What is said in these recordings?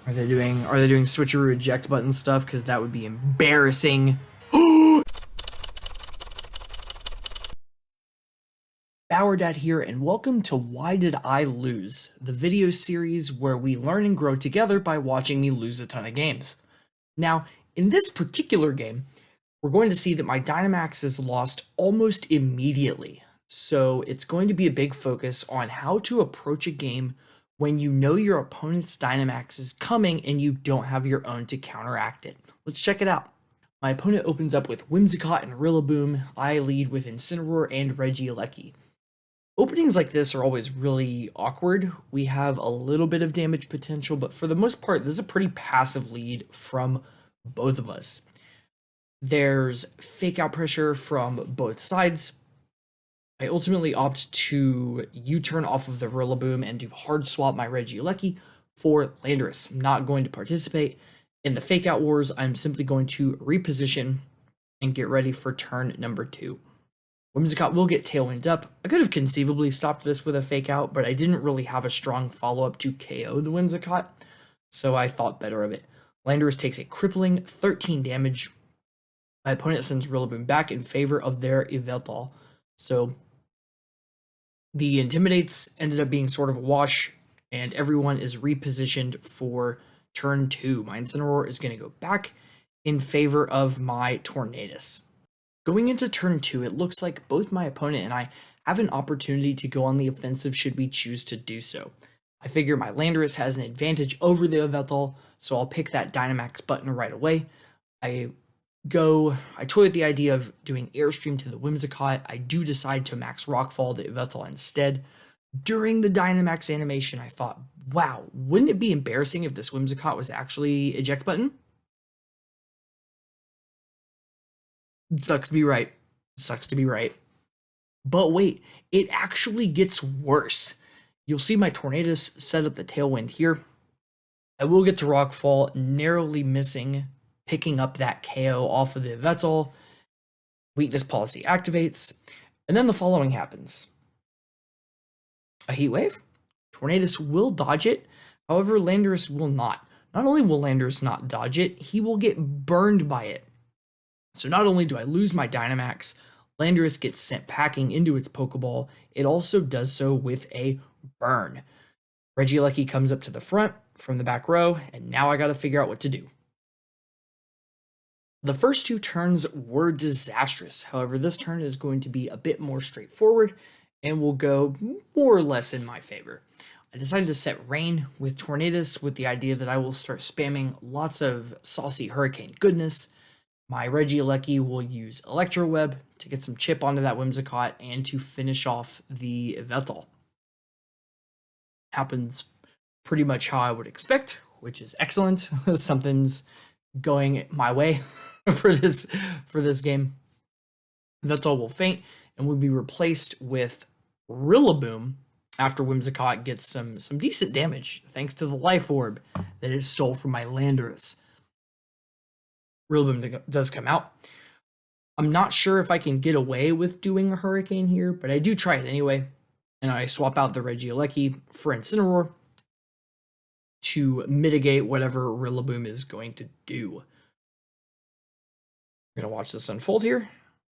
Are they doing switcheroo eject button stuff? Because that would be embarrassing. Bowerdad here, and welcome to Why Did I Lose, the video series where we learn and grow together by watching me lose a ton of games. Now, in this particular game, we're going to see that my Dynamax is lost almost immediately. So it's going to be a big focus on how to approach a game when you know your opponent's Dynamax is coming and you don't have your own to counteract it. Let's check it out. My opponent opens up with Whimsicott and Rillaboom. I lead with Incineroar and Regieleki. Openings like this are always really awkward. We have a little bit of damage potential, but for the most part, this is a pretty passive lead from both of us. There's fake out pressure from both sides. I ultimately opt to U-turn off of the Rillaboom and do hard swap my Regieleki for Landorus. I'm not going to participate in the fake out wars. I'm simply going to reposition and get ready for turn number 2. Whimsicott will get Tailwind up. I could have conceivably stopped this with a fake out, but I didn't really have a strong follow-up to KO the Whimsicott, so I thought better of it. Landorus takes a crippling 13 damage. My opponent sends Rillaboom back in favor of their Yveltal. So the Intimidates ended up being sort of a wash, and everyone is repositioned for turn 2. My Incineroar is going to go back in favor of my Tornadus. Going into turn 2, it looks like both my opponent and I have an opportunity to go on the offensive should we choose to do so. I figure my Landorus has an advantage over the Yveltal, so I'll pick that Dynamax button right away. I toy with the idea of doing Airstream to the Whimsicott. I do decide to max Rockfall the Yveltal instead. During the Dynamax animation, I thought, wow, wouldn't it be embarrassing if this Whimsicott was actually eject button? Sucks to be right. Sucks to be right. But wait, it actually gets worse. You'll see my Tornadus set up the Tailwind here. I will get to Rockfall, narrowly missing picking up that KO off of the Yveltal. Weakness policy activates, and then the following happens. A Heat Wave. Tornadus will dodge it, however Landorus will not. Not only will Landorus not dodge it, he will get burned by it. So not only do I lose my Dynamax, Landorus gets sent packing into its Pokeball, it also does so with a burn. Regieleki comes up to the front from the back row, and now I gotta figure out what to do. The first 2 turns were disastrous, however this turn is going to be a bit more straightforward and will go more or less in my favor. I decided to set Rain with Tornadus with the idea that I will start spamming lots of saucy Hurricane goodness. My Regieleki will use Electro Web to get some chip onto that Whimsicott and to finish off the Yveltal. Happens pretty much how I would expect, which is excellent. Something's going my way for this game. Yveltal will faint and will be replaced with Rillaboom after Whimsicott gets some decent damage thanks to the Life Orb that it stole from my Landorus. Rillaboom does come out. I'm not sure if I can get away with doing a Hurricane here, but I do try it anyway. And I swap out the Regieleki for Incineroar to mitigate whatever Rillaboom is going to do. I'm going to watch this unfold here.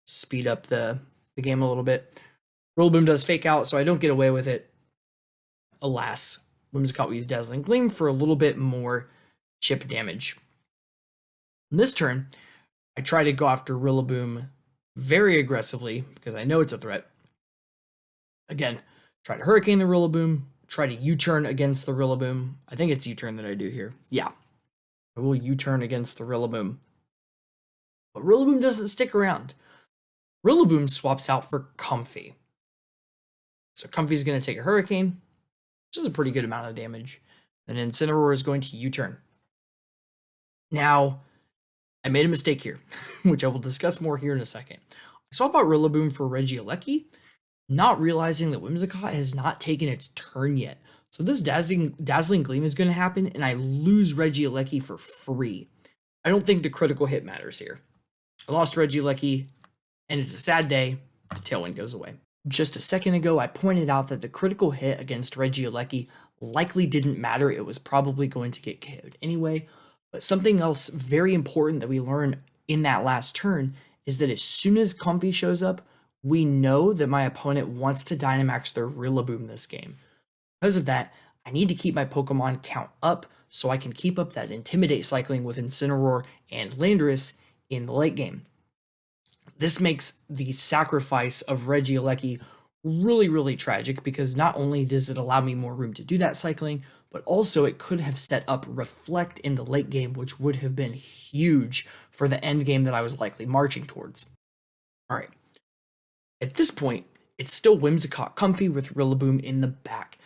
Speed up the game a little bit. Rillaboom does fake out, so I don't get away with it. Alas, Whimsicott will use Dazzling Gleam for a little bit more chip damage. In this turn, I try to go after Rillaboom very aggressively because I know it's a threat. Again, try to Hurricane the Rillaboom, try to U-turn against the Rillaboom. I think it's U-turn that I do here. Yeah, I will U-turn against the Rillaboom. But Rillaboom doesn't stick around. Rillaboom swaps out for Comfy. So Comfy's going to take a Hurricane, which is a pretty good amount of damage. And Incineroar is going to U-turn. Now, I made a mistake here, which I will discuss more here in a second. I swap out Rillaboom for Regieleki, not realizing that Whimsicott has not taken its turn yet. So this Dazzling Gleam is going to happen, and I lose Regieleki for free. I don't think the critical hit matters here. I lost Regieleki, and it's a sad day. The Tailwind goes away. Just a second ago, I pointed out that the critical hit against Regieleki likely didn't matter. It was probably going to get KO'd anyway. But something else very important that we learn in that last turn is that as soon as Comfy shows up, we know that my opponent wants to Dynamax their Rillaboom this game. Because of that, I need to keep my Pokemon count up so I can keep up that Intimidate cycling with Incineroar and Landorus in the late game. This makes the sacrifice of Regieleki really, really tragic because not only does it allow me more room to do that cycling, but also it could have set up Reflect in the late game, which would have been huge for the end game that I was likely marching towards. All right. At this point, it's still Whimsicott Comfy with Rillaboom in the back.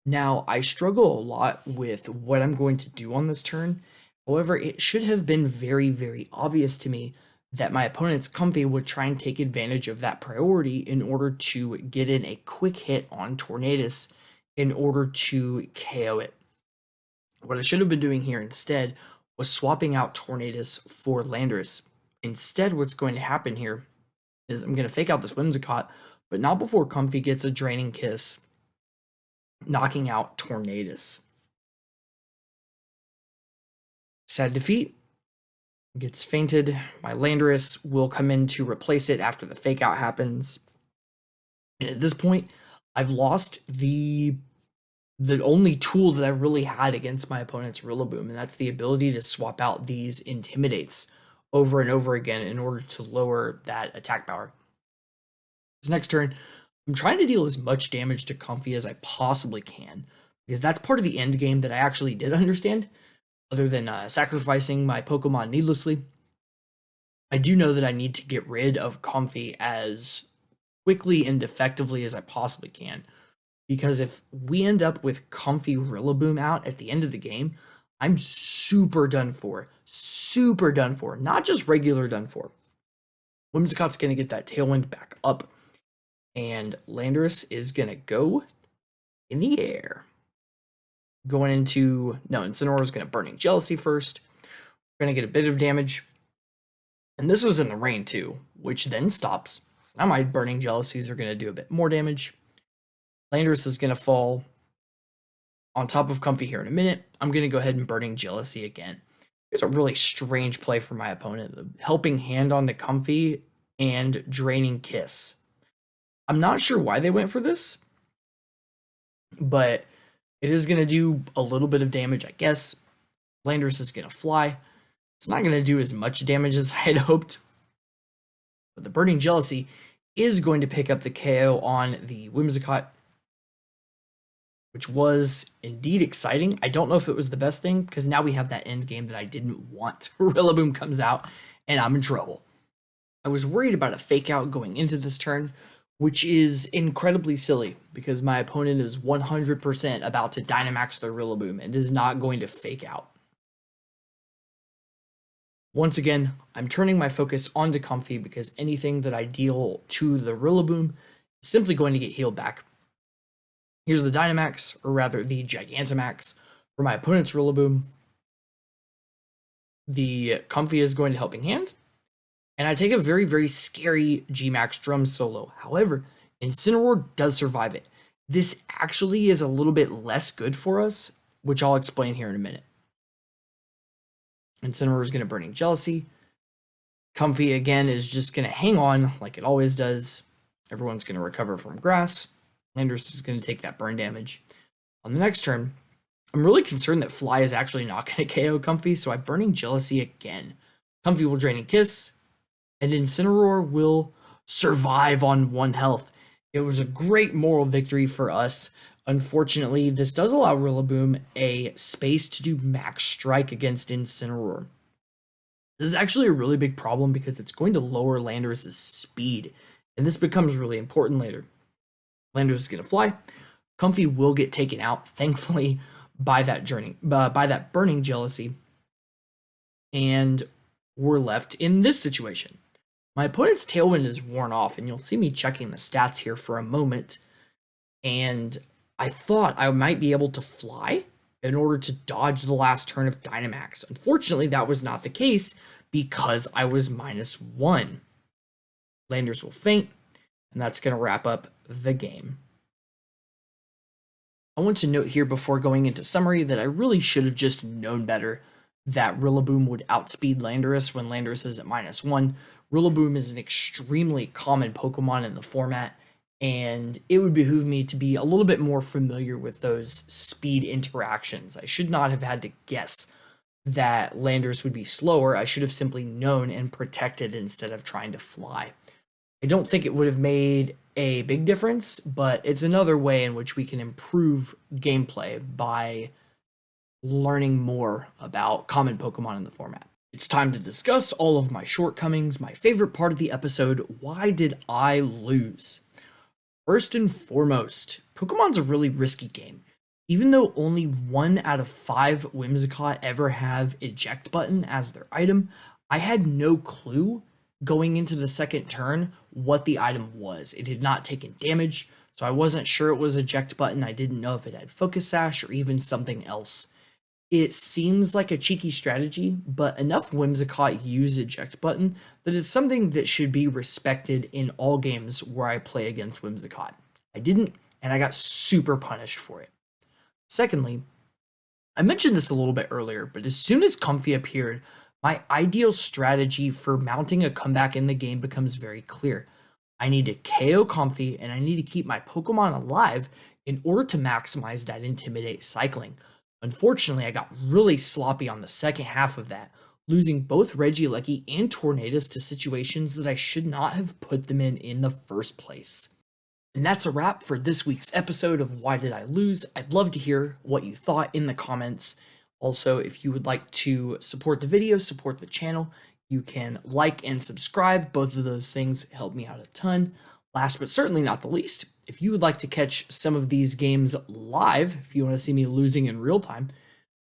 Now, I struggle a lot with what I'm going to do on this turn. However, it should have been very, very obvious to me that my opponent's Comfy would try and take advantage of that priority in order to get in a quick hit on Tornadus in order to KO it. What I should have been doing here instead was swapping out Tornadus for Landorus. Instead, what's going to happen here is I'm going to fake out this Whimsicott, but not before Comfy gets a Draining Kiss, knocking out Tornadus. Sad defeat. Gets fainted. My Landorus will come in to replace it after the fake out happens. And at this point, I've lost the only tool that I really had against my opponent's Rillaboom, and that's the ability to swap out these Intimidates over and over again in order to lower that attack power. This next turn, I'm trying to deal as much damage to Comfy as I possibly can, because that's part of the end game that I actually did understand, other than sacrificing my Pokemon needlessly. I do know that I need to get rid of Comfy as quickly and effectively as I possibly can, because if we end up with Comfy Rillaboom out at the end of the game, I'm super done for. Super done for. Not just regular done for. Whimsicott's going to get that Tailwind back up, and Landorus is going to go in the air. Going into... No, Incineroar is going to Burning Jealousy first. We're going to get a bit of damage. And this was in the rain too, which then stops. So now my Burning Jealousies are going to do a bit more damage. Landorus is going to fall on top of Comfy here in a minute. I'm going to go ahead and Burning Jealousy again. It's a really strange play for my opponent. The Helping Hand on the Comfy and Draining Kiss. I'm not sure why they went for this, but it is going to do a little bit of damage, I guess. Landorus is going to fly. It's not going to do as much damage as I had hoped, but the Burning Jealousy is going to pick up the KO on the Whimsicott, which was indeed exciting. I don't know if it was the best thing, because now we have that end game that I didn't want. Rillaboom comes out, and I'm in trouble. I was worried about a fake out going into this turn, which is incredibly silly, because my opponent is 100% about to Dynamax their Rillaboom and is not going to fake out. Once again, I'm turning my focus onto Comfy because anything that I deal to the Rillaboom is simply going to get healed back. Here's the Dynamax, or rather the Gigantamax, for my opponent's Rillaboom. The Comfy is going to Helping Hand, and I take a very, very scary G-Max Drum solo. However, Incineroar does survive it. This actually is a little bit less good for us, which I'll explain here in a minute. Incineroar is going to Burning Jealousy. Comfy, again, is just going to hang on like it always does. Everyone's going to recover from grass. Landorus is going to take that burn damage. On the next turn, I'm really concerned that Fly is actually not going to KO Comfy, so I'm Burning Jealousy again. Comfy will Draining Kiss, and Incineroar will survive on 1 health. It was a great moral victory for us. Unfortunately, this does allow Rillaboom a space to do Max Strike against Incineroar. This is actually a really big problem because it's going to lower Landorus' speed, and this becomes really important later. Landorus is going to fly. Comfy will get taken out, thankfully, by that Burning Jealousy, and we're left in this situation. My opponent's Tailwind is worn off, and you'll see me checking the stats here for a moment, and I thought I might be able to fly in order to dodge the last turn of Dynamax. Unfortunately, that was not the case because I was -1. Landorus will faint, and that's going to wrap up the game. I want to note here before going into summary that I really should have just known better that Rillaboom would outspeed Landorus when Landorus is at -1. Rillaboom is an extremely common Pokemon in the format, and it would behoove me to be a little bit more familiar with those speed interactions. I should not have had to guess that Landorus would be slower. I should have simply known and protected instead of trying to fly. I don't think it would have made a big difference, but it's another way in which we can improve gameplay by learning more about common Pokemon in the format. It's time to discuss all of my shortcomings, my favorite part of the episode, why did I lose? First and foremost, Pokemon's a really risky game. Even though only 1 out of 5 Whimsicott ever have eject button as their item, I had no clue going into the second turn what the item was. It had not taken damage, so I wasn't sure it was eject button. I didn't know if it had focus sash or even something else. It seems like a cheeky strategy, but enough Whimsicott use eject button that it's something that should be respected in all games where I play against Whimsicott. I didn't, and I got super punished for it. Secondly, I mentioned this a little bit earlier, but as soon as Comfey appeared, my ideal strategy for mounting a comeback in the game becomes very clear. I need to KO Comfey, and I need to keep my Pokemon alive in order to maximize that Intimidate cycling. Unfortunately, I got really sloppy on the second half of that, losing both Regieleki and Tornadus to situations that I should not have put them in the first place. And that's a wrap for this week's episode of Why Did I Lose? I'd love to hear what you thought in the comments. Also, if you would like to support the video, support the channel, you can like and subscribe. Both of those things help me out a ton. Last but certainly not the least, if you would like to catch some of these games live, if you want to see me losing in real time,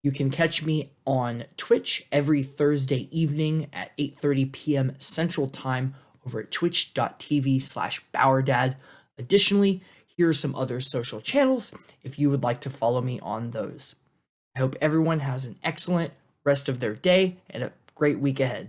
you can catch me on Twitch every Thursday evening at 8:30 p.m. Central Time over at twitch.tv/BauerDad. Additionally, here are some other social channels if you would like to follow me on those. I hope everyone has an excellent rest of their day and a great week ahead.